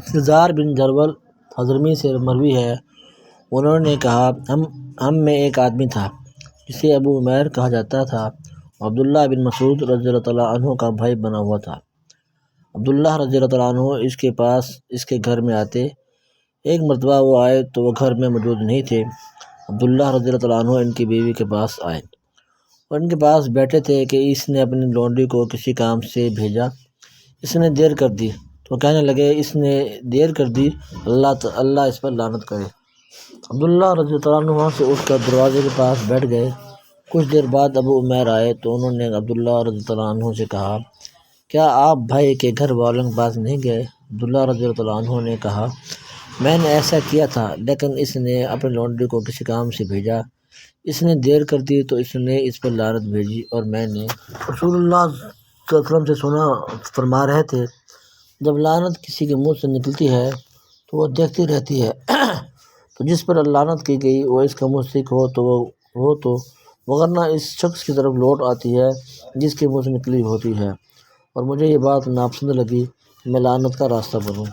زار بن جرول حضرمی سے مروی ہے، انہوں نے کہا ہم میں ایک آدمی تھا جسے ابو عمیر کہا جاتا تھا، عبداللہ بن مسعود رضی اللہ تعالیٰ عنہ کا بھائی بنا ہوا تھا۔ عبداللہ رضی اللہ تعالیٰ عنہ اس کے پاس اس کے گھر میں آتے۔ ایک مرتبہ وہ آئے تو وہ گھر میں موجود نہیں تھے۔ عبداللہ رضی اللہ تعالیٰ عنہ ان کی بیوی کے پاس آئے اور ان کے پاس بیٹھے تھے کہ اس نے اپنی لونڈی کو کسی کام سے بھیجا، اس نے دیر کر دی، تو کہنے لگے اس نے دیر کر دی، اللہ اس پر لعنت کرے۔ عبداللہ رضی اللہ عنہ سے اٹھ کر دروازے کے پاس بیٹھ گئے۔ کچھ دیر بعد ابو عمیر آئے تو انہوں نے عبداللہ رضی اللہ عنہ سے کہا، کیا آپ بھائی کے گھر والوں کے پاس نہیں گئے؟ عبداللہ رضی اللہ عنہ نے کہا، میں نے ایسا کیا تھا، لیکن اس نے اپنی لونڈی کو کسی کام سے بھیجا، اس نے دیر کر دی تو اس نے اس پر لعنت بھیجی، اور میں نے رسول اللہ صلی اللہ علیہ وسلم سے سنا فرما رہے تھے، جب لعنت کسی کے منہ سے نکلتی ہے تو وہ دیکھتی رہتی ہے، تو جس پر لعنت کی گئی وہ اس کا مستحق ہو تو وگرنہ اس شخص کی طرف لوٹ آتی ہے جس کے منہ سے نکلی ہوتی ہے، اور مجھے یہ بات ناپسند لگی کہ میں لعنت کا راستہ بنوں۔